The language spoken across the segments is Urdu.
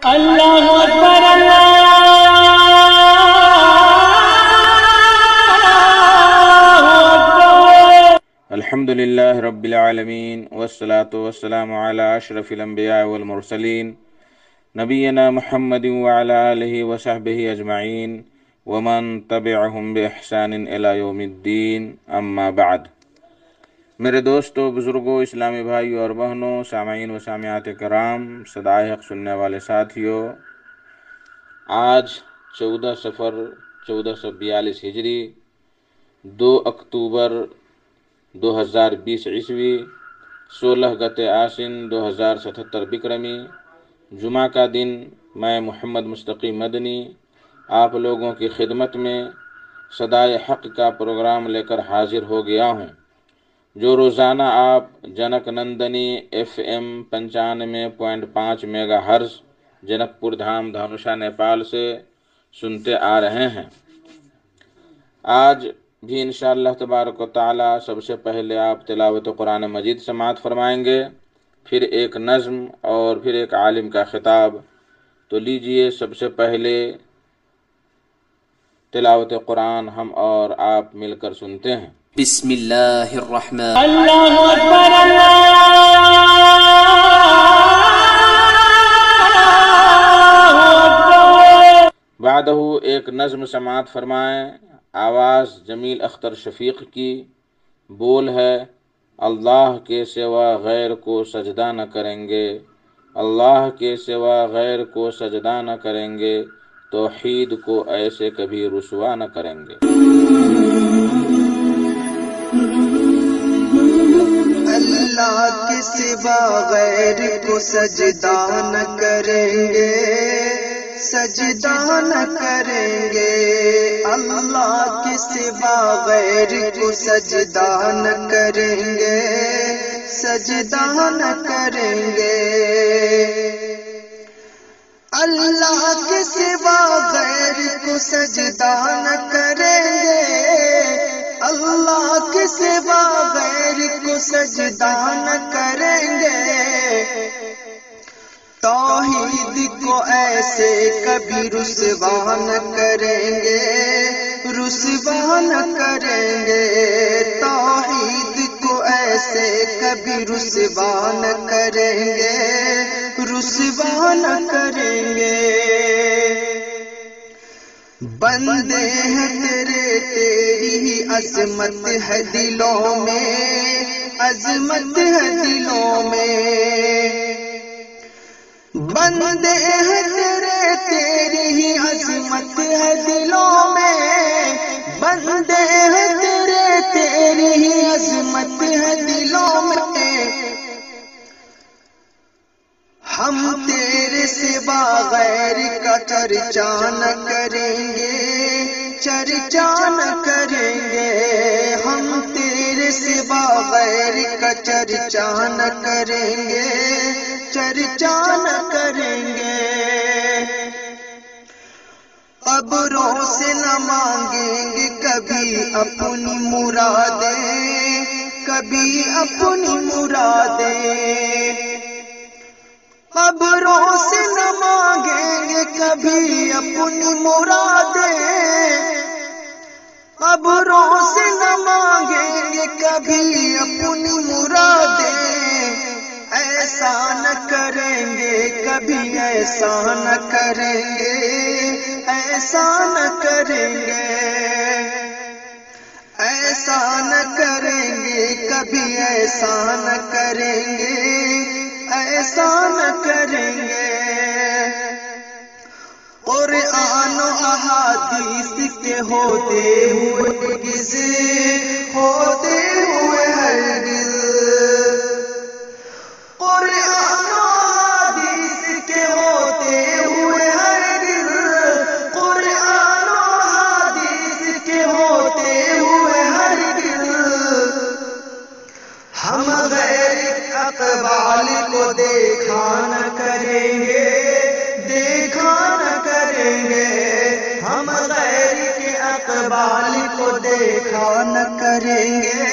اللہ اکبر اللہ اکبر۔ الحمدللہ رب العالمین والصلاة والسلام علی اشرف الانبیاء والمرسلین نبینا محمد وعلی آلہ وصحبہ اجمعین ومن تبعہم بإحسان الی یوم الدین، اما بعد۔ میرے دوستو، بزرگوں، اسلامی بھائیوں اور بہنوں، سامعین و سامعات کرام، صدائے حق سننے والے ساتھیوں، آج 14 صفر 1442 ہجری، 2 اکتوبر 2020 عیسوی، 16 گتے آسن 2077 بکرمی، جمعہ کا دن، میں محمد مستقی مدنی آپ لوگوں کی خدمت میں صدائے حق کا پروگرام لے کر حاضر ہو گیا ہوں، جو روزانہ آپ Janak Nandini FM 95.5 mega hertz Janakpur Dham دھانوشا Nepal سے سنتے آ رہے ہیں۔ آج بھی انشاءاللہ تبارک و تعالی سب سے پہلے آپ تلاوت قرآن مجید سماعت فرمائیں گے، پھر ایک نظم اور پھر ایک عالم کا خطاب۔ تو لیجئے سب سے پہلے تلاوت قرآن ہم اور آپ مل کر سنتے ہیں۔ بسم اللہ الرحمن اللہ اکبر اللہ اکبر۔ بعدہ ایک نظم سماعت فرمائیں، آواز جمیل اختر شفیق کی، بول ہے: اللہ کے سوا غیر کو سجدہ نہ کریں گے، اللہ کے سوا غیر کو سجدہ نہ کریں گے، توحید کو ایسے کبھی رسوا نہ کریں گے۔ اللہ کے سوا غیر کو سجدہ نہ کریں گے، سجدہ نہ کریں گے، اللہ کے سوا غیر کو سجدہ نہ کریں گے، سجدہ نہ کریں گے۔ اللہ کے سوا غیر کو سجدہ نہ کریں گے، اللہ کے سوا غیر کو سجدہ نہ کریں گے، توحید کو ایسے کبھی رسوا نہ کریں گے، رسوا نہ کریں گے، توحید کو ایسے کبھی رسوا نہ کریں گے، رسوا نہ کریں گے۔ بندے ہیں تیرے، تیری ہی عظمت ہے دلوں میں، عظمت ہے دلوں میں، بندے ہیں تیرے، تیری ہی عظمت ہے دلوں میں، بندے ہیں تیرے، تیری ہی عظمت ہے دلوں میں، ہم تیرے سوا غیر کا چرچا نہ کریں گے، چرچا نہ کریں گے، ہم تیرے سوا غیر کا چرچا نہ کریں گے، چرچا نہ کریں گے۔ قبروں سے نہ مانگیں گے کبھی اپنی مرادیں، کبھی اپنی مرادیں، قبروں سے نہ مانگیں گے کبھی اپنی مرادیں، قبروں سے نہ مانگیں گے کبھی اپنی مرادیں، ایسا نہ کریں گے کبھی، ایسا نہ کریں گے، ایسا نہ کریں گے، ایسا نہ کریں گے کبھی، ایسا نہ کریں گے، ایسا نہ کریں گے۔ قرآن و احادیث کے ہوتے ہوئے کسی ہوتے ہوئے ہرگز، قرآن و احادیث کے ہوتے ہوئے ہرگز، قرآن و احادیث کے ہوتے ہوئے ہرگز، ہم غیر اقوال کو دیکھا نہ کریں گے، دیکھا نہ کریں گے، ہم غیر کے اقوال کو دیکھا نہ کریں گے،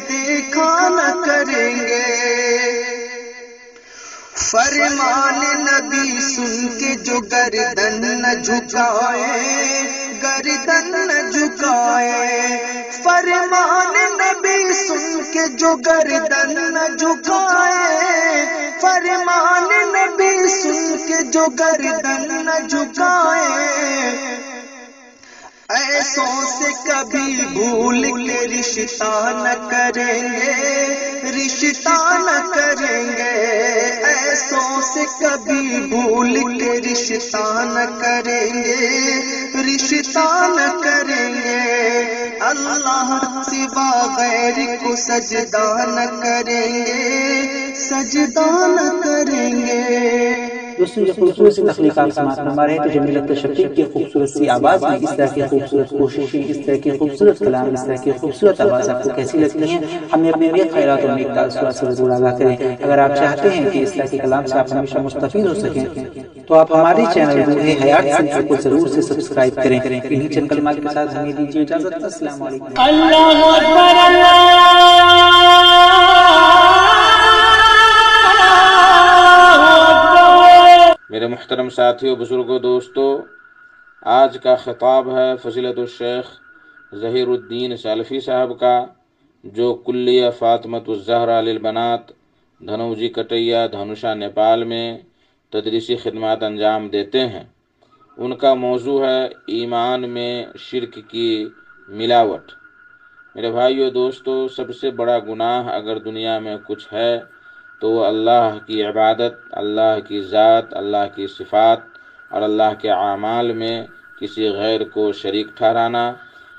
دیکھا نہ کریں گے۔ فرمان نبی سن کے جو گردن نہ جھکائے، گردن نہ جھکائے، فرمان نبی سن کے جو گردن نہ جھکائے، فرمان نبی سن کے جو گردن نہ جھکائے، ایسوں سے کبھی بھول کے رشتہ نہ کریں گے، رشتہ نہ کریں گے، ایسوں سے کبھی بھول کے رشتہ نہ کریں گے، رشتہ نہ کریں گے، اللہ سوا غیر کو سجدہ نہ کریں گے، سجدہ نہ کریں گے۔ دوستوں یہ خوبصورت سی تخلیقات سماعت فرما رہے ہیں تو جمیل اختر شفیق کی خوبصورت سی آواز میں اس طرح کی خوبصورت کوششیں، اس طرح کی خوبصورت کلام، اس طرح کی خوبصورت آواز آپ کو کیسی لگتی ہیں؟ ہمیں اپنے نیک خیرات اور نیک تاثرات سے ضرور آگاہ کریں۔ اگر آپ چاہتے ہیں کہ اس طرح کے کلام سے آپ ہمیشہ مستفید ہو سکیں تو آپ ہمارے چینل روح حیات سنٹر کو ضرور سے سبسکرائب کریں۔ انہی چند کلمات کے ساتھ ہمیں دیجیے اجازت۔ السلام علیکم۔ اللہ اکبر اللہ اکبر۔ میرے محترم ساتھیوں، بزرگوں، دوستو، آج کا خطاب ہے فضیلت الشیخ ظہیر الدین سالفی صاحب کا، جو کلیہ فاطمۃ الزہرا للبنات دھنوجی کٹیا دھنوشا نیپال میں تدریسی خدمات انجام دیتے ہیں۔ ان کا موضوع ہے ایمان میں شرک کی ملاوٹ۔ میرے بھائیو دوستو، سب سے بڑا گناہ اگر دنیا میں کچھ ہے تو وہ اللہ کی عبادت، اللہ کی ذات، اللہ کی صفات اور اللہ کے اعمال میں کسی غیر کو شریک ٹھہرانا،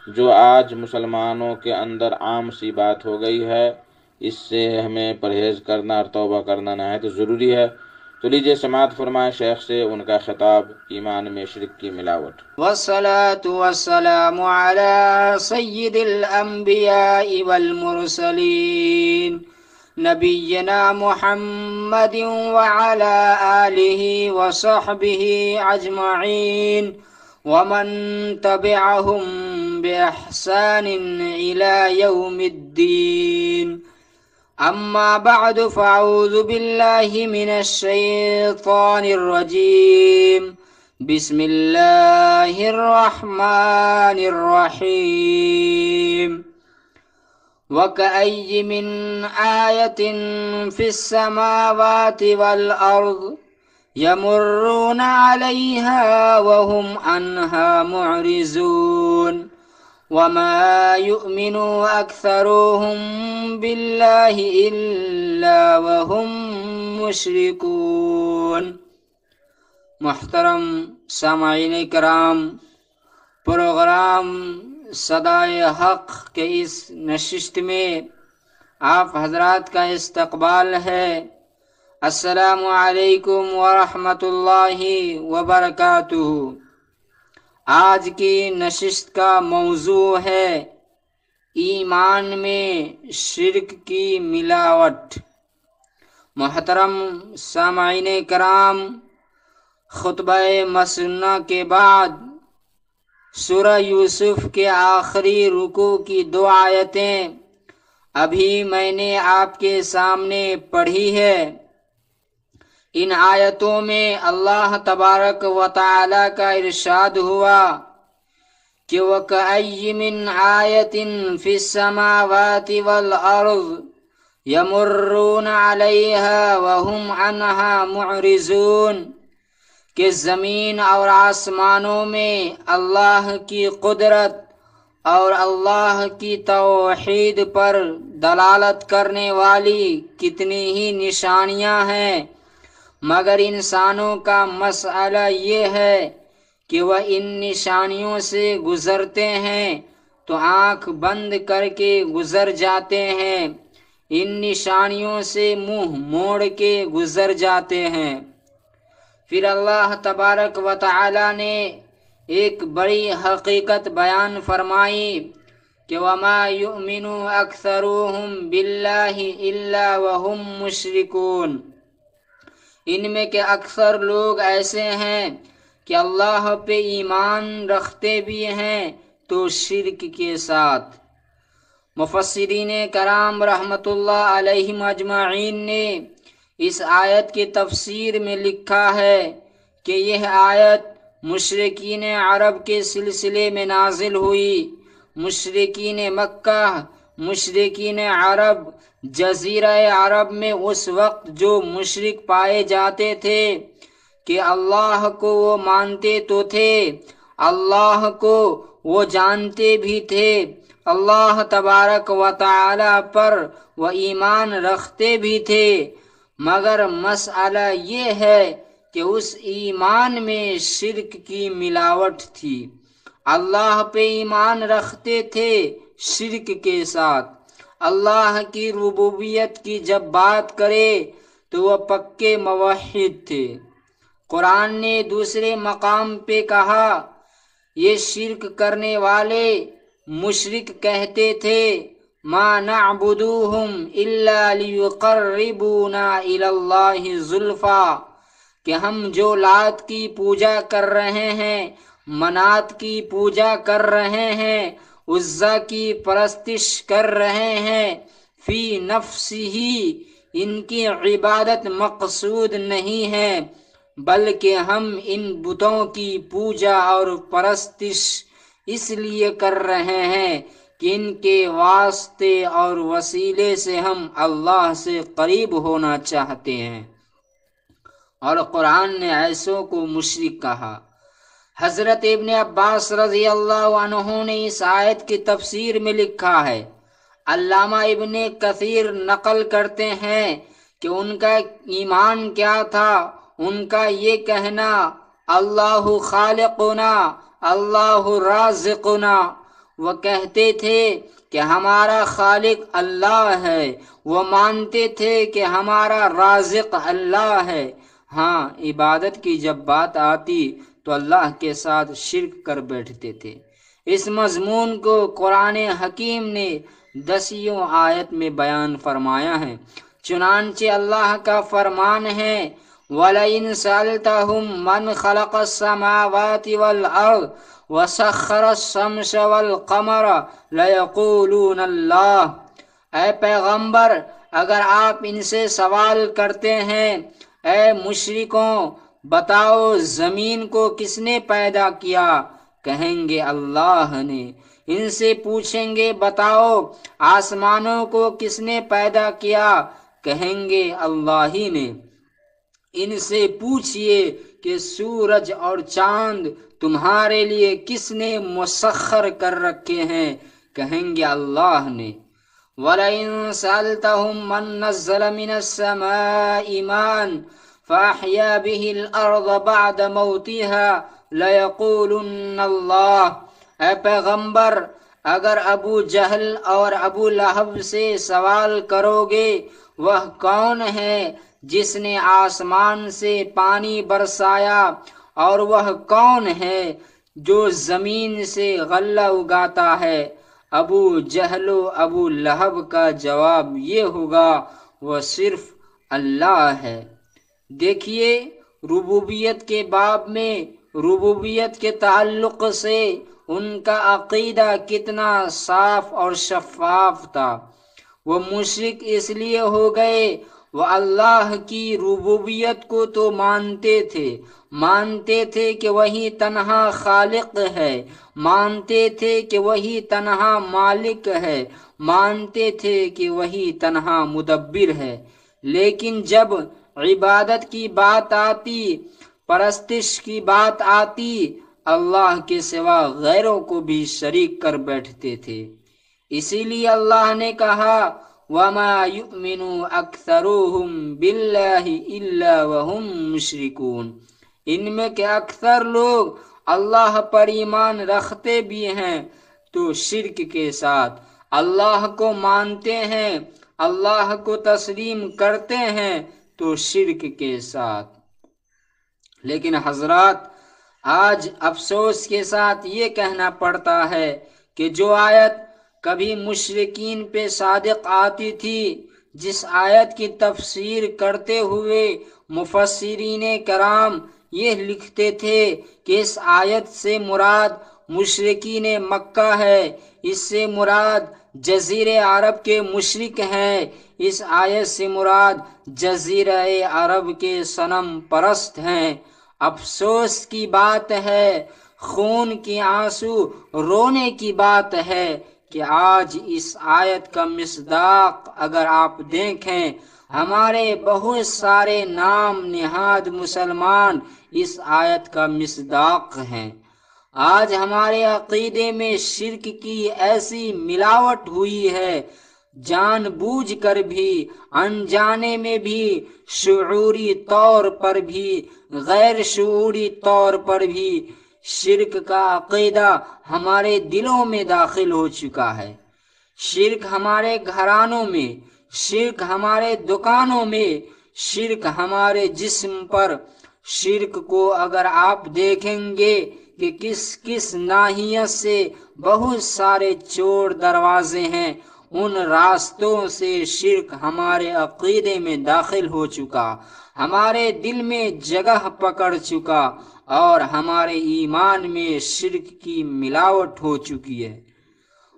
جو آج مسلمانوں کے اندر عام سی بات ہو گئی ہے۔ اس سے ہمیں پرہیز کرنا اور توبہ کرنا نہایت ضروری ہے۔ تو لیجیے سماعت فرمائیں شیخ سے ان کا خطاب ایمان میں شرک کی ملاوٹ۔ والصلاة والسلام على سید الانبیاء والمرسلین نبینا محمد وعلى آلہ وصحبہ اجمعین ومن تبعهم بإحسان إلى يوم الدین۔ اما بعد فاعوذ باللہ من الشیطان الرجیم، بسم اللہ الرحمن الرحیم۔ وَكَأَيٍّ مِّنْ آيَةٍ فِي السَّمَاوَاتِ وَالْأَرْضِ يَمُرُّونَ عَلَيْهَا وَهُمْ عَنْهَا مُعْرِضُونَ وَمَا يُؤْمِنُ أَكْثَرُهُم بِاللَّهِ إِلَّا وَهُم مُشْرِكُونَ۔ محترم سامعین کرام، پروگرام صدائے حق کے اس نشست میں آپ حضرات کا استقبال ہے۔ السلام علیکم ورحمۃ اللہ وبرکاتہ۔ آج کی نشست کا موضوع ہے ایمان میں شرک کی ملاوٹ۔ محترم سامعین کرام، خطبہ مسنہ کے بعد سورہ یوسف کے آخری رکوع کی 2 آیتیں ابھی میں نے آپ کے سامنے پڑھی ہے۔ ان آیتوں میں اللہ تبارک و تعالی کا ارشاد ہوا کہ وَكَأَيٍّ مِّنْ آيَةٍ فِي السَّمَاوَاتِ وَالْأَرْضِ يَمُرُّونَ عَلَيْهَا وَهُمْ عَنْهَا مُعْرِضُونَ، کہ زمین اور آسمانوں میں اللہ کی قدرت اور اللہ کی توحید پر دلالت کرنے والی کتنی ہی نشانیاں ہیں، مگر انسانوں کا مسئلہ یہ ہے کہ وہ ان نشانیوں سے گزرتے ہیں تو آنکھ بند کر کے گزر جاتے ہیں، ان نشانیوں سے منہ موڑ کے گزر جاتے ہیں۔ پھر اللہ تبارک و تعالی نے ایک بڑی حقیقت بیان فرمائی کہ وَمَا يُؤْمِنُ أَكْثَرُهُم بِاللَّهِ إِلَّا وَهُم مُشْرِكُونَ۔ ان میں کے اکثر لوگ ایسے ہیں کہ اللہ پہ ایمان رکھتے بھی ہیں تو شرک کے ساتھ۔ مفسرین کرام رحمت اللہ علیہم اجمعین نے اس آیت کی تفسیر میں لکھا ہے کہ کہ یہ آیت مشرکین عرب کے سلسلے میں نازل ہوئی۔ مشرکین مکہ، مشرکین عرب، جزیرہ عرب میں اس وقت جو مشرک پائے جاتے تھے کہ اللہ کو وہ مانتے تو تھے، اللہ کو وہ جانتے بھی تھے، اللہ تبارک و تعالی پر وہ ایمان رکھتے بھی تھے، مگر مسئلہ یہ ہے کہ اس ایمان میں شرک کی ملاوٹ تھی۔ اللہ پہ ایمان رکھتے تھے شرک کے ساتھ۔ اللہ کی ربوبیت کی جب بات کرے تو وہ پکے موحد تھے۔ قرآن نے دوسرے مقام پہ کہا، یہ شرک کرنے والے مشرک کہتے تھے ما نعبدوہم الا لیقربونا الی اللہ زلفا، کہ ہم جو لات کی پوجا کر رہے ہیں، منات کی پوجا کر رہے ہیں، عزا کی پرستش کر رہے ہیں، فی نفسہ ان کی عبادت مقصود نہیں ہے، بلکہ ہم ان بتوں کی پوجا اور پرستش اس لیے کر رہے ہیں کہ ان کے واسطے اور وسیلے سے ہم اللہ سے قریب ہونا چاہتے ہیں۔ اور قرآن نے ایسوں کو مشرک کہا۔ حضرت ابن عباس رضی اللہ عنہ نے اس آیت کی تفسیر میں لکھا ہے، علامہ ابن کثیر نقل کرتے ہیں کہ ان کا ایمان کیا تھا، ان کا یہ کہنا اللہ خالقنا اللہ رازقنا، وہ کہتے تھے کہ ہمارا خالق اللہ ہے، وہ مانتے تھے کہ ہمارا رازق اللہ ہے۔ ہاں، عبادت کی جب بات آتی تو اللہ کے ساتھ شرک کر بیٹھتے تھے۔ اس مضمون کو قرآن حکیم نے 10 آیت میں بیان فرمایا ہے۔ چنانچہ اللہ کا فرمان ہے وَلَئِن سَأَلْتَهُم مَّنْ خَلَقَ السَّمَاوَاتِ وَالْأَرْضَ وَسَخَّرَ الشَّمْسَ وَالْقَمَرَ لَيَقُولُونَ اللَّهُ، اے پیغمبر اگر آپ ان سے سوال کرتے ہیں، اے مشرکوں بتاؤ زمین کو کس نے پیدا کیا، کہیں گے اللہ نے۔ ان سے پوچھیں گے بتاؤ آسمانوں کو کس نے پیدا کیا، کہیں گے اللہ ہی نے۔ ان سے پوچھئے کہ سورج اور چاند تمہارے لیے کس نے مسخر کر رکھے ہیں، کہیں گے اللہ نے۔ وَلَئِن سَأَلْتَهُم مَّن نَّزَّلَ مِنَ السَّمَاءِ مَاءً فَأَحْيَا بِهِ الْأَرْضَ بَعْدَ مَوْتِهَا لَيَقُولُنَّ اللَّهُ، اے پیغمبر اگر ابو جہل اور ابو لہب سے سوال کرو گے وہ کون ہے جس نے آسمان سے پانی برسایا، اور وہ کون ہے جو زمین سے غلہ اگاتا ہے، ابو جہل و ابو لہب کا جواب یہ ہوگا وہ صرف اللہ ہے۔ دیکھیے ربوبیت کے باب میں ربوبیت کے تعلق سے ان کا عقیدہ کتنا صاف اور شفاف تھا۔ وہ مشرک اس لیے ہو گئے، وہ اللہ کی ربوبیت کو تو مانتے تھے کہ وہی تنہا خالق ہے، مانتے تھے کہ وہی تنہا مالک ہے، مانتے تھے کہ وہی تنہا مدبر ہے، لیکن جب عبادت کی بات آتی، پرستش کی بات آتی، اللہ کے سوا غیروں کو بھی شریک کر بیٹھتے تھے۔ اسی لیے اللہ نے کہا وَمَا يُؤْمِنُ أَكْثَرُهُمْ بِاللَّهِ إِلَّا وَهُمْ مُشْرِكُونَ، ان میں کہ اکثر لوگ اللہ پر ایمان رکھتے بھی ہیں تو شرک کے ساتھ، اللہ کو مانتے ہیں، اللہ کو تسلیم کرتے ہیں تو شرک کے ساتھ۔ لیکن حضرات آج افسوس کے ساتھ یہ کہنا پڑتا ہے کہ جو آیت کبھی مشرکین پہ صادق آتی تھی، جس آیت کی تفسیر کرتے ہوئے مفسرین کرام یہ لکھتے تھے کہ اس آیت سے مراد مشرکین مکہ ہے، اس سے مراد جزیرہ عرب کے مشرک ہیں، اس آیت سے مراد جزیرہ عرب کے صنم پرست ہیں، افسوس کی بات ہے، خون کی آنسو رونے کی بات ہے کہ آج اس آیت کا مصداق اگر آپ دیکھیں، ہمارے بہت سارے نام نہاد مسلمان اس آیت کا مصداق ہیں۔ آج ہمارے عقیدے میں شرک کی ایسی ملاوٹ ہوئی ہے، جان بوجھ کر بھی، انجانے میں بھی، شعوری طور پر بھی، غیر شعوری طور پر بھی شرک کا عقیدہ ہمارے دلوں میں داخل ہو چکا ہے۔ شرک ہمارے گھرانوں میں، شرک ہمارے دکانوں میں، شرک ہمارے جسم پر۔ شرک کو اگر آپ دیکھیں گے کہ کس کس ناحیت سے بہت سارے چور دروازے ہیں، ان راستوں سے شرک ہمارے عقیدے میں داخل ہو چکا، ہمارے دل میں جگہ پکڑ چکا، اور ہمارے ایمان میں شرک کی ملاوٹ ہو چکی ہے۔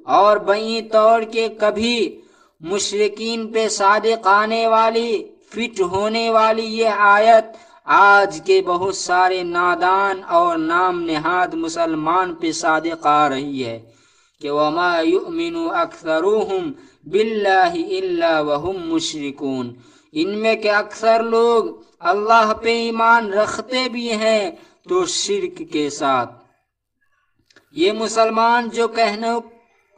اور بئیں طور کے کبھی مشرکین پہ صادق آنے والی، فٹ ہونے والی یہ آیت آج کے بہت سارے نادان اور نام نہاد مسلمان پہ صادق آ رہی ہے کہ وَمَا يُؤْمِنُ أَكْثَرُهُمْ بِاللَّهِ إِلَّا وَهُمْ مُشْرِكُونَ، ان میں کے اکثر لوگ اللہ پہ ایمان رکھتے بھی ہیں تو شرک کے ساتھ۔ یہ مسلمان جو کہنے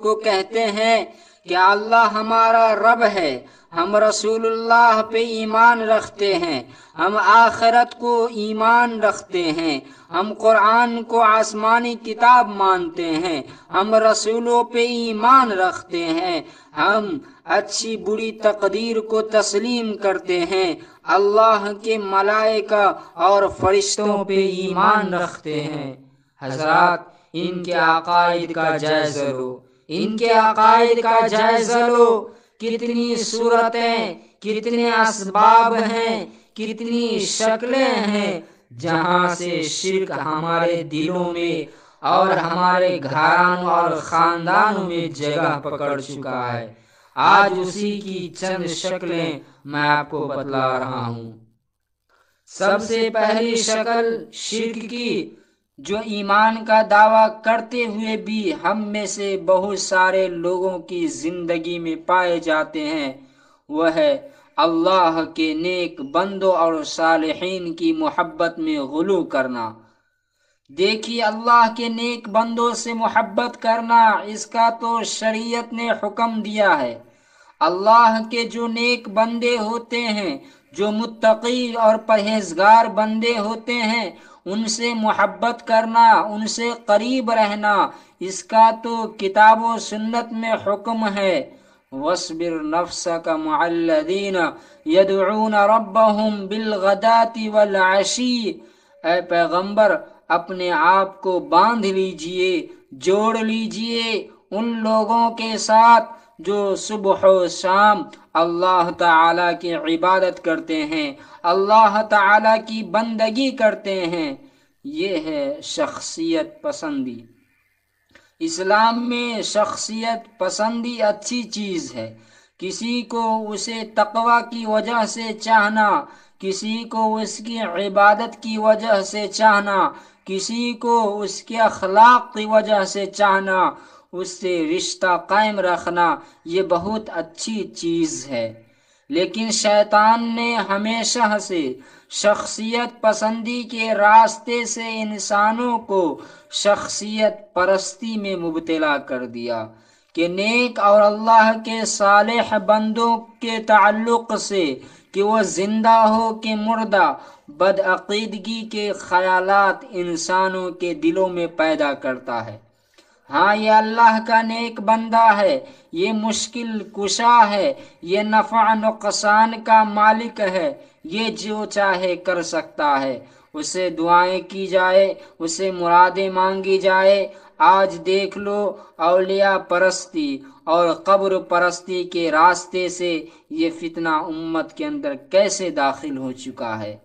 کو کہتے ہیں کہ اللہ ہمارا رب ہے، ہم رسول اللہ پہ ایمان رکھتے ہیں، ہم آخرت کو ایمان رکھتے ہیں، ہم قرآن کو آسمانی کتاب مانتے ہیں، ہم رسولوں پہ ایمان رکھتے ہیں، ہم اچھی بری تقدیر کو تسلیم کرتے ہیں، اللہ کے ملائکہ اور فرشتوں پہ ایمان رکھتے ہیں۔ حضرات، ان کے عقائد کا جائزہ لو، ان کے عقائد کا جائزہ لو۔ کتنی صورتیں، کتنے اسباب ہیں، کتنی شکلیں ہیں جہاں سے شرک ہمارے دلوں میں اور ہمارے گھرانوں اور خاندانوں میں جگہ پکڑ چکا ہے۔ آج اسی کی چند شکلیں میں آپ کو بتلا رہا ہوں۔ سب سے پہلی شکل شرک کی، جو ایمان کا دعویٰ کرتے ہوئے بھی ہم میں سے بہت سارے لوگوں کی زندگی میں پائے جاتے ہیں، وہ ہے اللہ کے نیک بندوں اور صالحین کی محبت میں غلو کرنا۔ دیکھیے، اللہ کے نیک بندوں سے محبت کرنا، اس کا تو شریعت نے حکم دیا ہے۔ اللہ کے جو نیک بندے ہوتے ہیں، جو متقی اور پرہیزگار بندے ہوتے ہیں، ان سے محبت کرنا، ان سے قریب رہنا، اس کا تو کتاب و سنت میں حکم ہے۔ وَاصْبِرْ نَفْسَكَ مَعَ الَّذِينَ يَدْعُونَ رَبَّهُمْ بِالْغَدَاةِ وَالْعَشِيِّ، اے پیغمبر اپنے آپ کو باندھ لیجئے، جوڑ لیجئے ان لوگوں کے ساتھ جو صبح و شام اللہ تعالی کی عبادت کرتے ہیں، اللہ تعالی کی بندگی کرتے ہیں۔ یہ ہے شخصیت پسندی۔ اسلام میں شخصیت پسندی اچھی چیز ہے۔ کسی کو اسے تقوی کی وجہ سے چاہنا، کسی کو اس کی عبادت کی وجہ سے چاہنا، کسی کو اس کے اخلاق کی وجہ سے چاہنا، اس سے رشتہ قائم رکھنا، یہ بہت اچھی چیز ہے۔ لیکن شیطان نے ہمیشہ سے شخصیت پسندی کے راستے سے انسانوں کو شخصیت پرستی میں مبتلا کر دیا کہ نیک اور اللہ کے صالح بندوں کے تعلق سے، کہ وہ زندہ ہو کہ مردہ، بدعقیدگی کے خیالات انسانوں کے دلوں میں پیدا کرتا ہے۔ ہاں، یہ اللہ کا نیک بندہ ہے، یہ مشکل کشا ہے، یہ نفع نقصان کا مالک ہے، یہ جو چاہے کر سکتا ہے، اسے دعائیں کی جائے، اسے مرادیں مانگی جائے۔ آج دیکھ لو، اولیاء پرستی اور قبر پرستی کے راستے سے یہ فتنہ امت کے اندر کیسے داخل ہو چکا ہے۔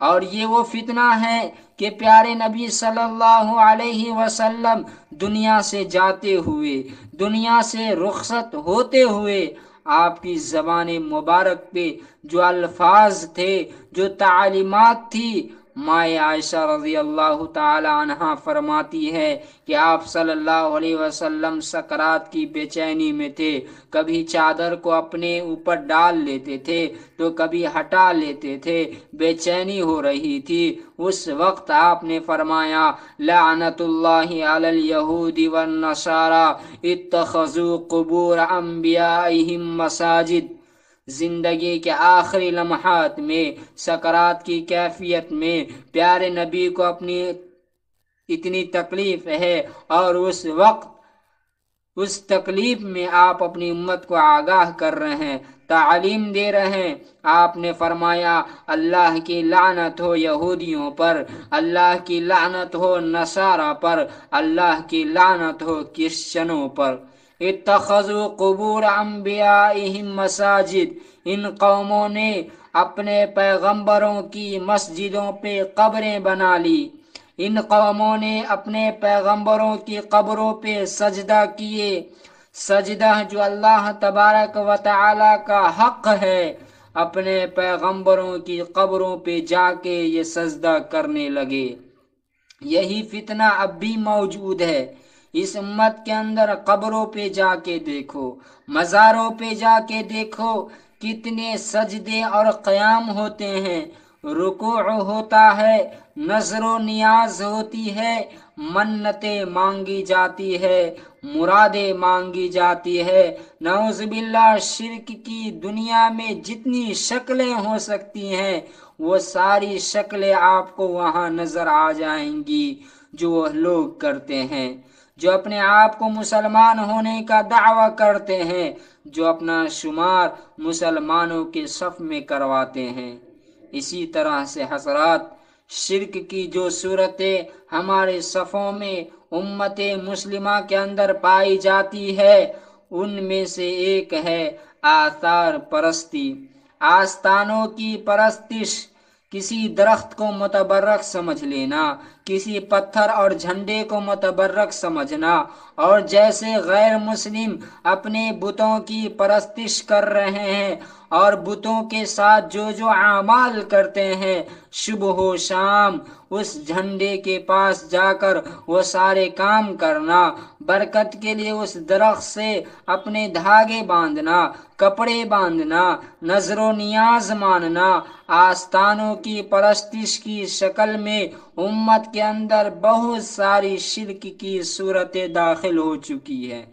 اور یہ وہ فتنہ ہے کہ پیارے نبی صلی اللہ علیہ وسلم دنیا سے جاتے ہوئے، دنیا سے رخصت ہوتے ہوئے، آپ کی زبان مبارک پہ جو الفاظ تھے، جو تعلیمات تھی، مائے عائشہ رضی اللہ تعالی عنہا فرماتی ہے کہ آپ صلی اللہ علیہ وسلم سکرات کی بے چینی میں تھے، کبھی چادر کو اپنے اوپر ڈال لیتے تھے تو کبھی ہٹا لیتے تھے، بے چینی ہو رہی تھی۔ اس وقت آپ نے فرمایا لعنت اللہ علی الیہود والنصارى اتخذوا قبور انبیائہم مساجد۔ زندگی کے آخری لمحات میں، سکرات کی کیفیت میں پیارے نبی کو اپنی اتنی تکلیف ہے، اور اس وقت اس تکلیف میں آپ اپنی امت کو آگاہ کر رہے ہیں، تعلیم دے رہے ہیں۔ آپ نے فرمایا اللہ کی لعنت ہو یہودیوں پر، اللہ کی لعنت ہو نصارہ پر، اللہ کی لعنت ہو کرسچنوں پر۔ اتخذوا قبور انبیائہم مساجد، ان قوموں نے اپنے پیغمبروں کی مسجدوں پہ قبریں بنا لی، ان قوموں نے اپنے پیغمبروں کی قبروں پہ سجدہ کیے، سجدہ جو اللہ تبارک و تعالی کا حق ہے۔ اپنے پیغمبروں کی قبروں پہ جا کے یہ سجدہ کرنے لگے۔ یہی فتنہ اب بھی موجود ہے اس امت کے اندر۔ قبروں پہ جا کے دیکھو، مزاروں پہ جا کے دیکھو، کتنے سجدے اور قیام ہوتے ہیں، رکوع ہوتا ہے، نظر و نیاز ہوتی ہے، منتیں مانگی جاتی ہے، مرادیں مانگی جاتی ہے۔ نعوذ باللہ، شرک کی دنیا میں جتنی شکلیں ہو سکتی ہیں وہ ساری شکلیں آپ کو وہاں نظر آ جائیں گی جو وہ لوگ کرتے ہیں، جو اپنے آپ کو مسلمان ہونے کا دعویٰ کرتے ہیں، جو اپنا شمار مسلمانوں کے صف میں کرواتے ہیں۔ اسی طرح سے حضرات، شرک کی جو صورتیں ہمارے صفوں میں امت مسلمہ کے اندر پائی جاتی ہے، ان میں سے ایک ہے آثار پرستی، آستانوں کی پرستش، کسی درخت کو متبرک سمجھ لینا، کسی پتھر اور جھنڈے کو متبرک سمجھنا، اور جیسے غیر مسلم اپنے بتوں کی پرستش کر رہے ہیں اور بتوں کے ساتھ جو اعمال کرتے ہیں، صبح و شام اس جھنڈے کے پاس جا کر وہ سارے کام کرنا، برکت کے لیے اس درخت سے اپنے دھاگے باندھنا، کپڑے باندھنا، نظر و نیاز ماننا، آستانوں کی پرستش کی شکل میں امت کے اندر بہت ساری شرک کی صورتیں داخل ہو چکی ہے۔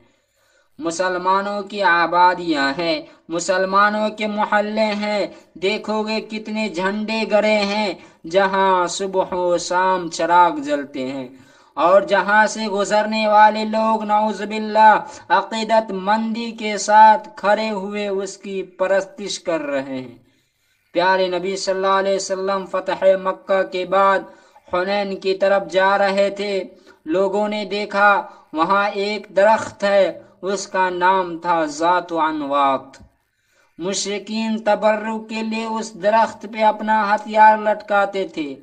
مسلمانوں کی آبادیاں ہیں، مسلمانوں کے محلے ہیں، دیکھو گے کتنے جھنڈے گڑے ہیں جہاں صبح و شام چراغ جلتے ہیں، اور جہاں سے گزرنے والے لوگ نعوذ باللہ عقیدت مندی کے ساتھ کھڑے ہوئے اس کی پرستش کر رہے ہیں۔ پیارے نبی صلی اللہ علیہ وسلم فتح مکہ کے بعد حنین کی طرف جا رہے تھے، لوگوں نے دیکھا وہاں ایک درخت ہے، اس کا نام تھا ذات عنواط۔ مشرکین تبرک کے لیے اس درخت پہ اپنا ہتھیار لٹکاتے تھے۔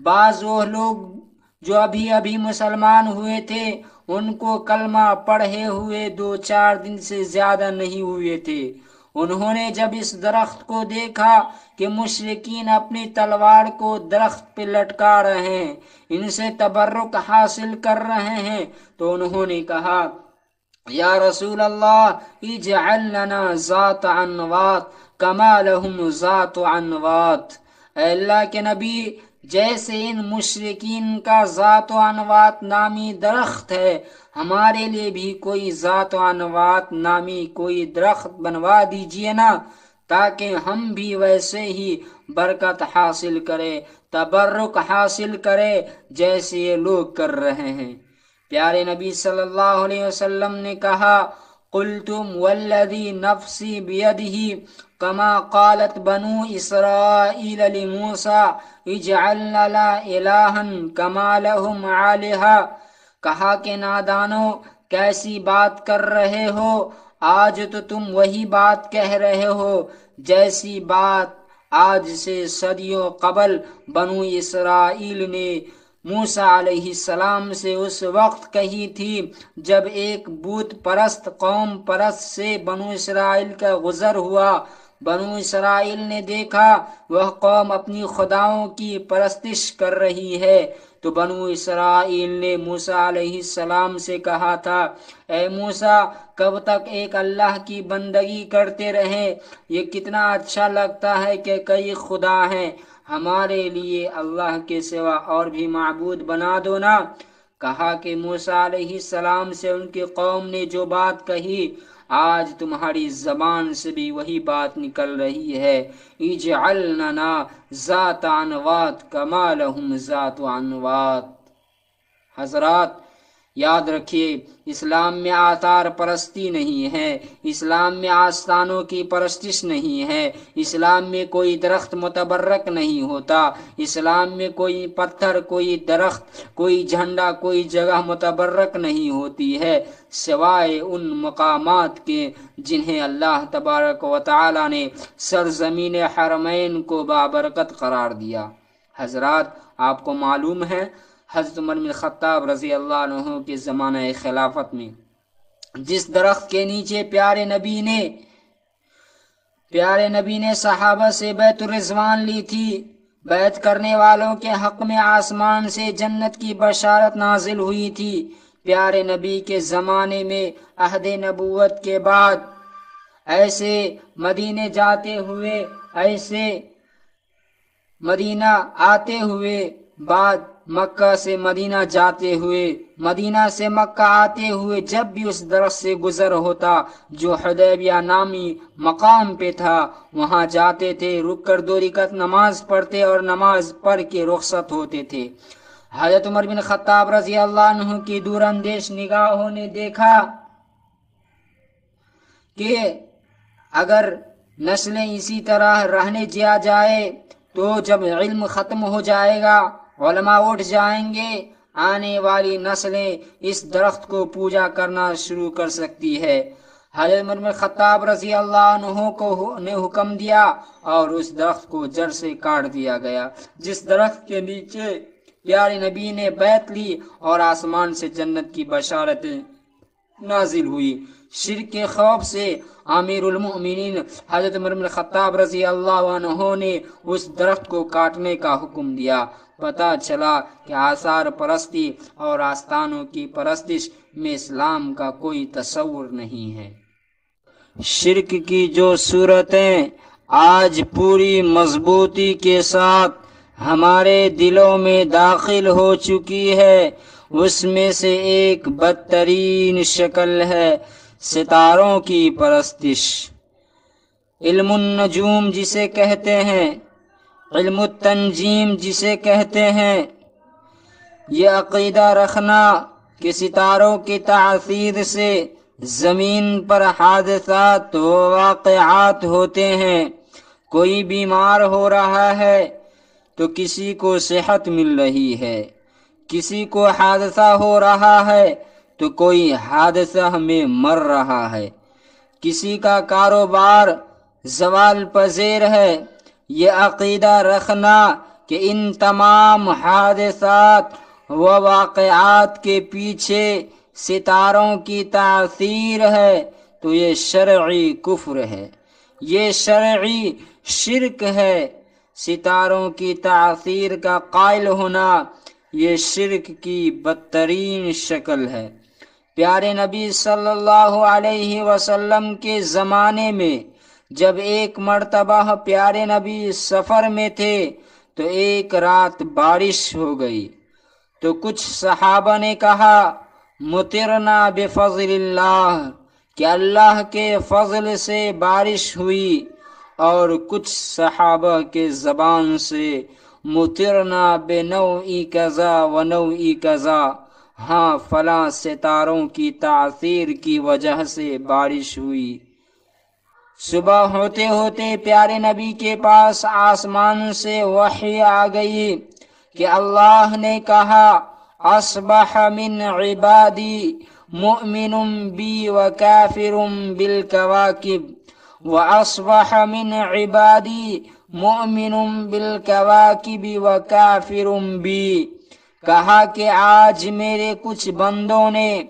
بعض وہ لوگ جو ابھی مسلمان ہوئے تھے، ان کو کلمہ پڑھے ہوئے 2-4 دن سے زیادہ نہیں ہوئے تھے، انہوں نے جب اس درخت کو دیکھا کہ مشرکین اپنی تلوار کو درخت پہ لٹکا رہے ہیں، ان سے تبرک حاصل کر رہے ہیں، تو انہوں نے کہا یا رسول اللہ اجعل لنا ذات عنواط کما لهم ذات عنواط۔ اے اللہ کے نبی، جیسے ان مشرکین کا ذات و عنواط نامی درخت ہے، ہمارے لیے بھی کوئی ذات و عنواط نامی کوئی درخت بنوا دیجئے نا، تاکہ ہم بھی ویسے ہی برکت حاصل کریں، تبرک حاصل کریں جیسے یہ لوگ کر رہے ہیں۔ پیارے نبی صلی اللہ علیہ وسلم نے کہا قلتم والذی نفسی بیدہ کما قالت بنو اسرائیل لموسیٰ اجعل لنا الہا کما لہم آلہہ۔ کہا کہ نادانو، کیسی بات کر رہے ہو، آج تو تم وہی بات کہہ رہے ہو جیسی بات آج سے صدیوں قبل بنو اسرائیل نے موسیٰ علیہ السلام سے اس وقت کہی تھی جب ایک بت پرست قوم پرست سے بنو اسرائیل کا گزر ہوا۔ بنو اسرائیل نے دیکھا وہ قوم اپنی خداؤں کی پرستش کر رہی ہے تو بنو اسرائیل نے موسیٰ علیہ السلام سے کہا تھا، اے موسیٰ، کب تک ایک اللہ کی بندگی کرتے رہیں؟ یہ کتنا اچھا لگتا ہے کہ کئی خدا ہیں، ہمارے لیے اللہ کے سوا اور بھی معبود بنا دو نا۔ کہا کہ موسیٰ علیہ السلام سے ان کی قوم نے جو بات کہی، آج تمہاری زبان سے بھی وہی بات نکل رہی ہے، اجعل لنا ذات انواط کما لہم ذات انواط۔ حضرات یاد رکھیے، اسلام میں آثار پرستی نہیں ہے، اسلام میں آستانوں کی پرستش نہیں ہے، اسلام میں کوئی درخت متبرک نہیں ہوتا، اسلام میں کوئی پتھر، کوئی درخت، کوئی جھنڈا، کوئی جگہ متبرک نہیں ہوتی ہے سوائے ان مقامات کے جنہیں اللہ تبارک و تعالی نے سرزمین حرمین کو بابرکت قرار دیا۔ حضرات آپ کو معلوم ہے حضرت عمر بن خطاب رضی اللہ عنہ کے زمانہ خلافت میں جس درخت کے نیچے پیارے نبی نے صحابہ سے بیعت الرضوان لی تھی، بیعت کرنے والوں کے حق میں آسمان سے جنت کی بشارت نازل ہوئی تھی۔ پیارے نبی کے زمانے میں عہد نبوت کے بعد ایسے مدینے جاتے ہوئے، ایسے مدینہ آتے ہوئے، بعد مکہ سے مدینہ جاتے ہوئے، مدینہ سے مکہ آتے ہوئے جب بھی اس درخت سے گزر ہوتا جو حدیبیہ نامی مقام پہ تھا، وہاں جاتے تھے، رک کر 2 رکعت نماز پڑھتے اور نماز پڑھ کے رخصت ہوتے تھے۔ حضرت عمر بن خطاب رضی اللہ عنہ کی دور اندیش نگاہوں نے دیکھا کہ اگر نسلیں اسی طرح رہنے دیا جائے تو جب علم ختم ہو جائے گا، علماء اٹھ جائیں گے، آنے والی نسلیں اس درخت کو پوجا کرنا شروع کر سکتی ہے۔ حضرت عمر بن خطاب رضی اللہ عنہ نے حکم دیا اور اس درخت کو جڑ سے کاٹ دیا گیا، جس درخت کے نیچے پیارے نبی نے بیعت لی اور آسمان سے جنت کی بشارتیں نازل ہوئی۔ شرک کے خوف سے امیر المؤمنین حضرت عمر بن خطاب رضی اللہ عنہ نے اس درخت کو کاٹنے کا حکم دیا۔ پتہ چلا کہ آثار پرستی اور آستانوں کی پرستش میں اسلام کا کوئی تصور نہیں ہے۔ شرک کی جو صورتیں آج پوری مضبوطی کے ساتھ ہمارے دلوں میں داخل ہو چکی ہے، اس میں سے ایک بدترین شکل ہے ستاروں کی پرستش۔ علم النجوم جسے کہتے ہیں، علم التنجیم جسے کہتے ہیں، یہ عقیدہ رکھنا کہ ستاروں کی تاثیر سے زمین پر حادثات و واقعات ہوتے ہیں۔ کوئی بیمار ہو رہا ہے تو کسی کو صحت مل رہی ہے، کسی کو حادثہ ہو رہا ہے تو کوئی حادثہ میں مر رہا ہے، کسی کا کاروبار زوال پذیر ہے۔ یہ عقیدہ رکھنا کہ ان تمام حادثات و واقعات کے پیچھے ستاروں کی تاثیر ہے تو یہ شرعی کفر ہے، یہ شرعی شرک ہے۔ ستاروں کی تاثیر کا قائل ہونا یہ شرک کی بدترین شکل ہے۔ پیارے نبی صلی اللہ علیہ وسلم کے زمانے میں جب ایک مرتبہ پیارے نبی سفر میں تھے تو ایک رات بارش ہو گئی تو کچھ صحابہ نے کہا مطرنا بفضل اللہ، کہ اللہ کے فضل سے بارش ہوئی، اور کچھ صحابہ کے زبان سے مطرنا بنوعی کذا و نوعی کذا، ہاں فلاں ستاروں کی تاثیر کی وجہ سے بارش ہوئی۔ صبح ہوتے ہوتے پیارے نبی کے پاس آسمان سے وحی آ گئی کہ اللہ نے کہا اصبح من عبادی مؤمن بی و کافر بالکواکب واصبح من عبادی مؤمن بالکواکب و کافر بی، کہا کہ آج میرے کچھ بندوں نے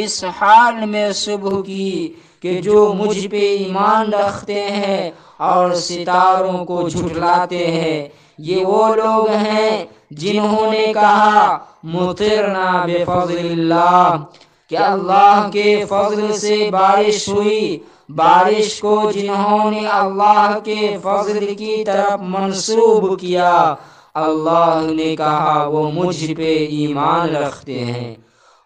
اس حال میں صبح کی کہ جو مجھ پہ ایمان رکھتے ہیں اور ستاروں کو جھٹلاتے ہیں یہ وہ لوگ ہیں جنہوں نے کہا مطرنا بفضل اللہ، کہ اللہ کے فضل سے بارش ہوئی، بارش کو جنہوں نے اللہ کے فضل کی طرف منسوب کیا اللہ نے کہا وہ مجھ پہ ایمان رکھتے ہیں،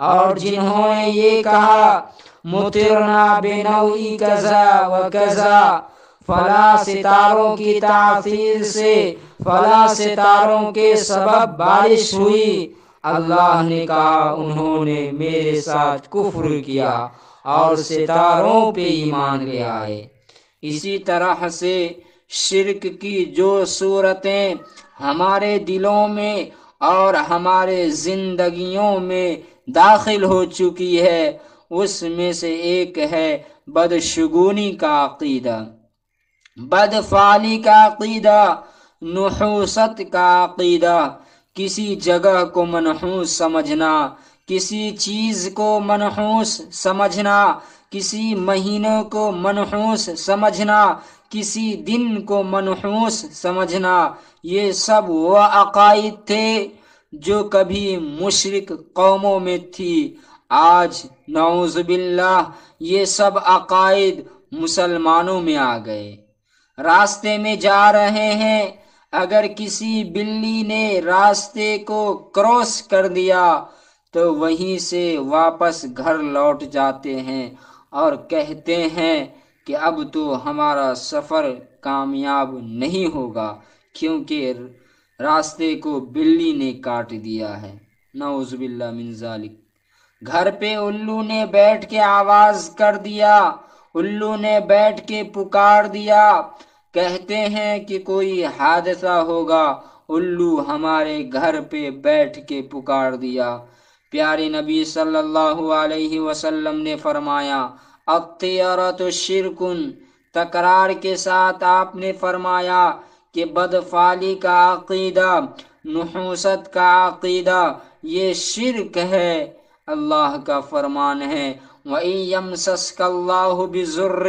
اور جنہوں نے یہ کہا مطرنا بنوعی کذا و کذا، فلاں ستاروں کی تاثیر سے فلاں ستاروں کے سبب بارش ہوئی، اللہ نے کہا انہوں نے میرے ساتھ کفر کیا اور ستاروں پہ ایمان لے آئے۔ اسی طرح سے شرک کی جو صورتیں ہمارے دلوں میں اور ہمارے زندگیوں میں داخل ہو چکی ہے اس میں سے ایک ہے بدشگونی کا عقیدہ، بدفعلی کا عقیدہ، نحوست کا عقیدہ، کسی جگہ کو منحوس سمجھنا، کسی چیز کو منحوس سمجھنا، کسی مہینوں کو منحوس سمجھنا، کسی دن کو منحوس سمجھنا، یہ سب وہ عقائد تھے جو کبھی مشرک قوموں میں تھی۔ آج نعوذ باللہ یہ سب عقائد مسلمانوں میں آ گئے۔ راستے میں جا رہے ہیں، اگر کسی بلی نے راستے کو کراس کر دیا تو وہیں سے واپس گھر لوٹ جاتے ہیں اور کہتے ہیں کہ اب تو ہمارا سفر کامیاب نہیں ہوگا کیونکہ راستے کو بلی نے کاٹ دیا ہے، نعوذ باللہ من ذالک۔ گھر پہ الو نے بیٹھ کے آواز کر دیا، الو نے بیٹھ کے پکار دیا، کہتے ہیں کہ کوئی حادثہ ہوگا، الو ہمارے گھر پہ بیٹھ کے پکار دیا۔ پیارے نبی صلی اللہ علیہ وسلم نے فرمایا الطیرۃ شرک، تکرار کے ساتھ آپ نے فرمایا کہ بدفعلی کا عقیدہ، نحوست کا عقیدہ یہ شرک ہے۔ اللہ کا فرمان ہے وَإِن يَمْسَسْكَ اللَّهُ بِضُرٍّ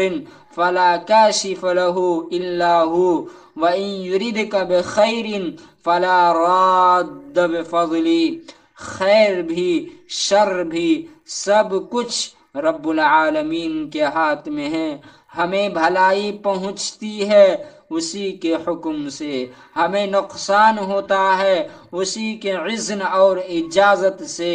فَلَا كَاشِفَ لَهُ إِلَّا هُوَ وَإِن يُرِدْكَ بِخَيْرٍ فَلَا رَادَّ بِفَضْلِهِ، خیر بھی شر بھی سب کچھ رب العالمین کے ہاتھ میں ہے۔ ہمیں بھلائی پہنچتی ہے اسی کے حکم سے، ہمیں نقصان ہوتا ہے اسی کے اذن اور اجازت سے۔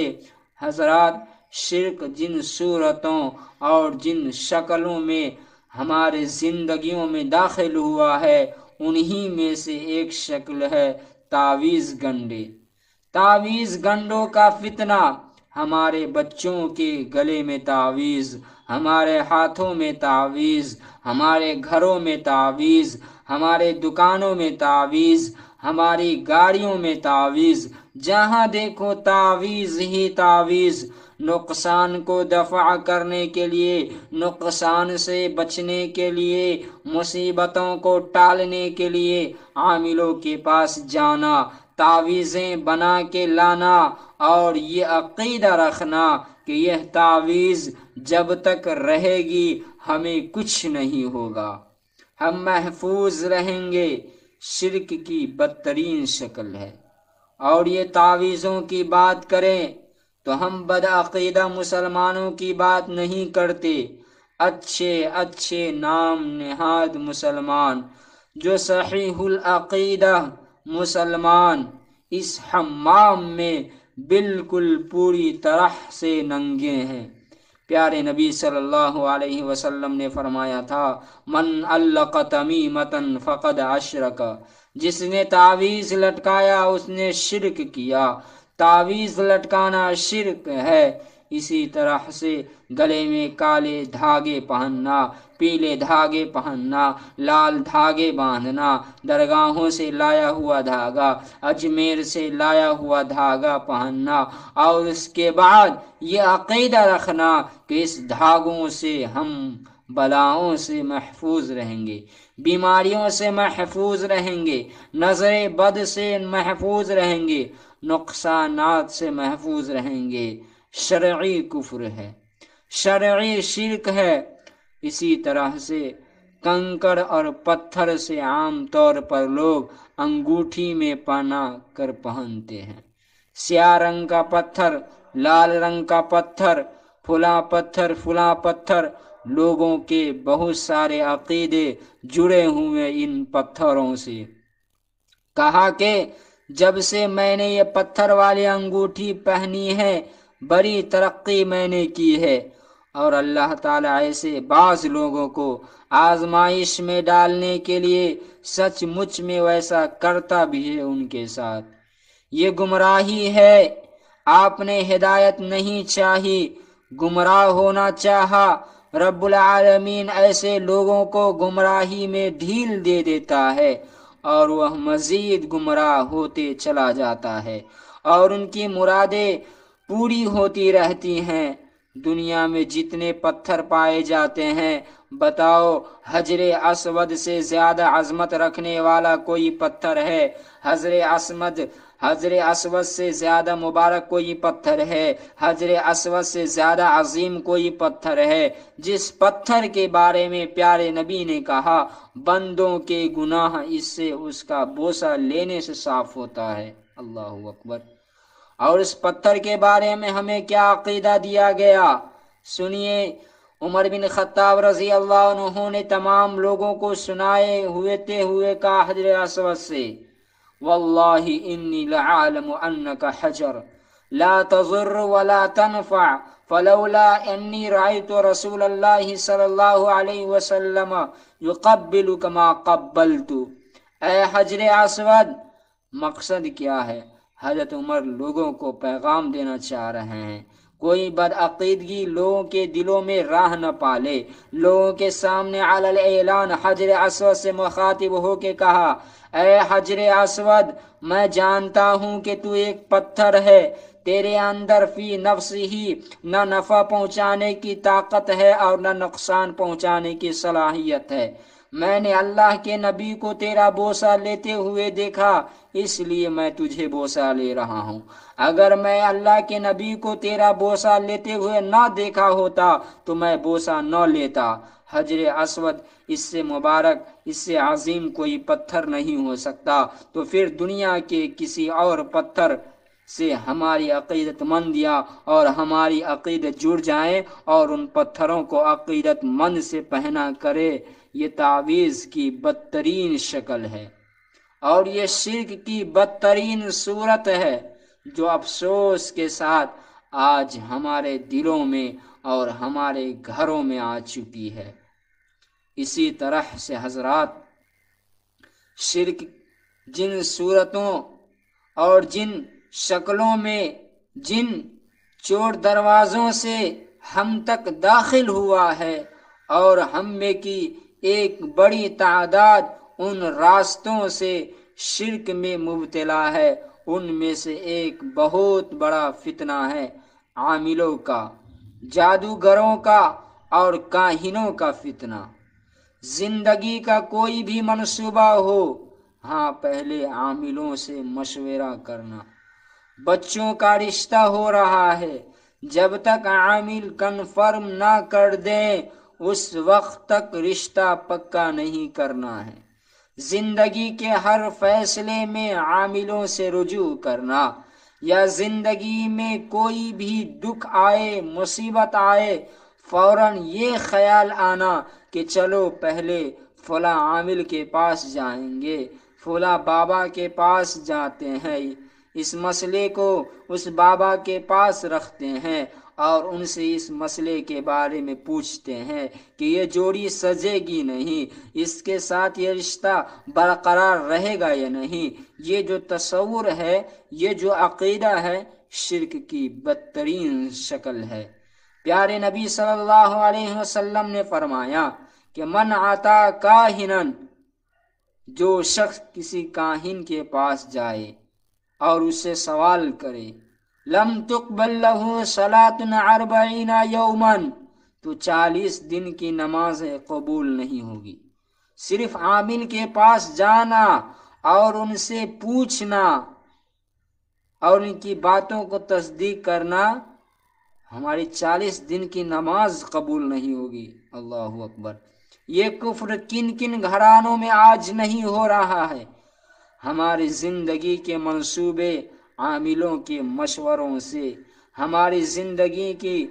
حضرات، شرک جن صورتوں اور جن شکلوں میں ہمارے زندگیوں میں داخل ہوا ہے انہی میں سے ایک شکل ہے تعویذ گنڈے۔ تعویذ گنڈوں کا فتنہ، ہمارے بچوں کے گلے میں تعویذ، ہمارے ہاتھوں میں تعویذ، ہمارے گھروں میں تعویذ، ہمارے دکانوں میں تعویذ، ہماری گاڑیوں میں تعویذ، جہاں دیکھو تعویذ ہی تعویذ۔ نقصان کو دفع کرنے کے لیے، نقصان سے بچنے کے لیے، مصیبتوں کو ٹالنے کے لیے عاملوں کے پاس جانا، تعویذیں بنا کے لانا اور یہ عقیدہ رکھنا کہ یہ تعویذ جب تک رہے گی ہمیں کچھ نہیں ہوگا، ہم محفوظ رہیں گے، شرک کی بدترین شکل ہے۔ اور یہ تعویذوں کی بات کریں تو ہم بدعقیدہ مسلمانوں کی بات نہیں کرتے، اچھے اچھے نام نہاد مسلمان جو صحیح العقیدہ مسلمان اس حمام میں بالکل پوری طرح سے ننگے ہیں۔ پیارے نبی صلی اللہ علیہ وسلم نے فرمایا تھا من علق تمیمۃ فقد اشرک، جس نے تعویذ لٹکایا اس نے شرک کیا۔ تعویذ لٹکانا شرک ہے۔ اسی طرح سے گلے میں کالے دھاگے پہننا، پیلے دھاگے پہننا، لال دھاگے باندھنا، درگاہوں سے لایا ہوا دھاگا، اجمیر سے لایا ہوا دھاگا پہننا، اور اس کے بعد یہ عقیدہ رکھنا کہ اس دھاگوں سے ہم بلاؤں سے محفوظ رہیں گے، بیماریوں سے محفوظ رہیں گے، نظر بد سے محفوظ رہیں گے، نقصانات سے محفوظ رہیں گے۔ شرعی کفر ہے، شرعی شرک ہے۔ اسی طرح سے کنکر اور پتھر سے عام طور پر لوگ انگوٹھی میں بنا کر پہنتے ہیں۔ سیاہ رنگ کا پتھر، لال رنگ کا پتھر، فلاں پتھر، لوگوں کے بہت سارے عقیدے جڑے ہوئے ان پتھروں سے۔ کہا کہ جب سے میں نے یہ پتھر والی انگوٹھی پہنی ہے بڑی ترقی میں نے کی ہے، اور اللہ تعالیٰ ایسے بعض لوگوں کو آزمائش میں ڈالنے کے لیے سچ مچ میں ویسا کرتا بھی ہے ان کے ساتھ۔ یہ گمراہی ہے، آپ نے ہدایت نہیں چاہی، گمراہ ہونا چاہا، رب العالمین ایسے لوگوں کو گمراہی میں ڈھیل دے دیتا ہے اور وہ مزید گمراہ ہوتے چلا جاتا ہے اور ان کی مرادیں پوری ہوتی رہتی ہیں۔ دنیا میں جتنے پتھر پائے جاتے ہیں، بتاؤ حجر اسود سے زیادہ عظمت رکھنے والا کوئی پتھر ہے؟ حجر اسود سے زیادہ مبارک کوئی پتھر ہے؟ حجر اسود سے زیادہ عظیم کوئی پتھر ہے؟ جس پتھر کے بارے میں پیارے نبی نے کہا بندوں کے گناہ اس سے اس کا بوسہ لینے سے صاف ہوتا ہے۔ اللہ اکبر۔ اور اس پتھر کے بارے میں ہمیں کیا عقیدہ دیا گیا؟ سنیے، عمر بن خطاب رضی اللہ عنہ نے تمام لوگوں کو سنائے ہوئے کہا حجر اسود سے، واللہ انی لعالم انک حجر لا تضر ولا تنفع فلولا انی رأیت رسول اللہ صلی اللہ علیہ وسلم یقبلک ما قبلت۔ اے حجر اسود، مقصد کیا ہے؟ حضرت عمر لوگوں کو پیغام دینا چاہ رہے ہیں، کوئی بدعقیدگی لوگوں کے دلوں میں راہ نہ پالے۔ لوگوں کے سامنے علی الاعلان حجر اسود سے مخاطب ہو کے کہا، اے حجر اسود، میں جانتا ہوں کہ تو ایک پتھر ہے، تیرے اندر فی نفس ہی نہ نفع پہنچانے کی طاقت ہے اور نہ نقصان پہنچانے کی صلاحیت ہے۔ میں نے اللہ کے نبی کو تیرا بوسہ لیتے ہوئے دیکھا، اس لیے میں تجھے بوسہ لے رہا ہوں۔ اگر میں اللہ کے نبی کو تیرا بوسہ لیتے ہوئے نہ دیکھا ہوتا تو میں بوسہ نہ لیتا۔ حجر اسود اس سے مبارک، اس سے عظیم کوئی پتھر نہیں ہو سکتا، تو پھر دنیا کے کسی اور پتھر سے ہماری عقیدت مندیاں اور ہماری عقیدت جڑ جائیں اور ان پتھروں کو عقیدت مند سے پہنا کرے، یہ تعویذ کی بدترین شکل ہے اور یہ شرک کی بدترین صورت ہے، جو افسوس کے ساتھ آج ہمارے دلوں میں اور ہمارے گھروں میں آ چکی ہے۔ اسی طرح سے حضرات، شرک جن صورتوں اور جن شکلوں میں، جن چور دروازوں سے ہم تک داخل ہوا ہے اور ہم میں کی ایک بڑی تعداد ان راستوں سے شرک میں مبتلا ہے، ان میں سے ایک بہت بڑا فتنہ ہے عاملوں کا، جادوگروں کا اور کاہنوں کا فتنہ۔ زندگی کا کوئی بھی منصوبہ ہو، ہاں پہلے عاملوں سے مشورہ کرنا۔ بچوں کا رشتہ ہو رہا ہے، جب تک عامل کنفرم نہ کر دیں اس وقت تک رشتہ پکا نہیں کرنا ہے۔ زندگی کے ہر فیصلے میں عاملوں سے رجوع کرنا، یا زندگی میں کوئی بھی دکھ آئے، مصیبت آئے، فوراً یہ خیال آنا کہ چلو پہلے فلاں عامل کے پاس جائیں گے، فلاں بابا کے پاس جاتے ہیں، اس مسئلے کو اس بابا کے پاس رکھتے ہیں اور ان سے اس مسئلے کے بارے میں پوچھتے ہیں کہ یہ جوڑی سجے گی نہیں، اس کے ساتھ یہ رشتہ برقرار رہے گا یا نہیں۔ یہ جو تصور ہے، یہ جو عقیدہ ہے، شرک کی بدترین شکل ہے۔ پیارے نبی صلی اللہ علیہ وسلم نے فرمایا کہ من عطا کاہنن، جو شخص کسی کاہن کے پاس جائے اور اسے سوال کرے، لم تقبل له صلاة 40 یوما، تو 40 دن کی نماز قبول نہیں ہوگی۔ صرف عامل کے پاس جانا اور ان سے پوچھنا اور ان کی باتوں کو تصدیق کرنا ہماری 40 دن کی نماز قبول نہیں ہوگی۔ اللہ اکبر۔ یہ کفر کن کن گھرانوں میں آج نہیں ہو رہا ہے؟ ہماری زندگی کے منصوبے عاملوں کے مشوروں سے، ہماری زندگی کی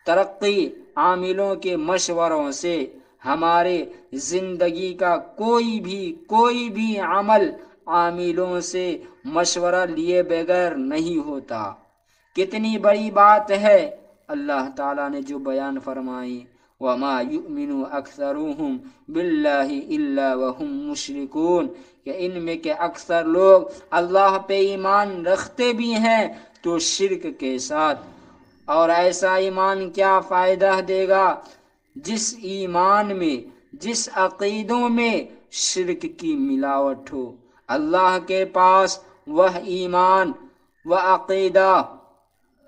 ترقی عاملوں کے مشوروں سے، ہمارے زندگی کا کوئی بھی عمل عاملوں سے مشورہ لیے بغیر نہیں ہوتا۔ کتنی بڑی بات ہے اللہ تعالیٰ نے جو بیان فرمائی، وَمَا يُؤْمِنُ أَكْثَرُهُمْ بِاللَّهِ إِلَّا وَهُمْ مُشْرِكُونَ، کہ ان میں کے اکثر لوگ اللہ پہ ایمان رکھتے بھی ہیں تو شرک کے ساتھ۔ اور ایسا ایمان کیا فائدہ دے گا جس ایمان میں، جس عقیدوں میں شرک کی ملاوٹ ہو۔ اللہ کے پاس وہ ایمان و عقیدہ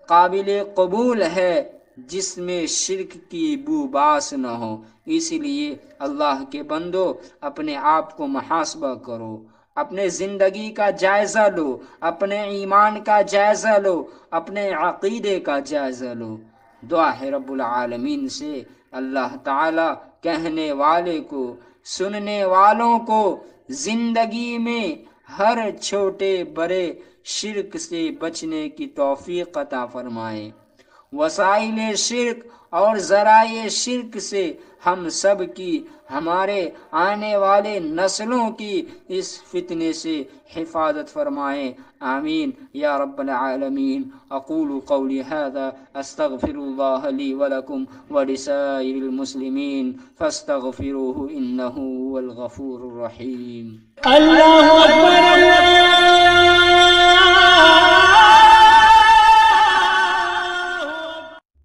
قابل قبول ہے جس میں شرک کی بو باس نہ ہو۔ اسی لیے اللہ کے بندو اپنے آپ کو محاسبہ کرو، اپنے زندگی کا جائزہ لو، اپنے ایمان کا جائزہ لو، اپنے عقیدے کا جائزہ لو۔ دعا ہے رب العالمین سے اللہ تعالی کہنے والے کو، سننے والوں کو زندگی میں ہر چھوٹے بڑے شرک سے بچنے کی توفیق عطا فرمائے۔ وسائل شرک اور ذرائع شرک سے ہم سب کی، ہمارے آنے والے نسلوں کی اس فتنے سے حفاظت فرمائے۔ آمین یا رب العالمین۔ اقول قولی هذا استغفر الله لي ولكم ولسائر المسلمين فاستغفروه انه هو الغفور الرحيم۔ اللہ اکبر اللہ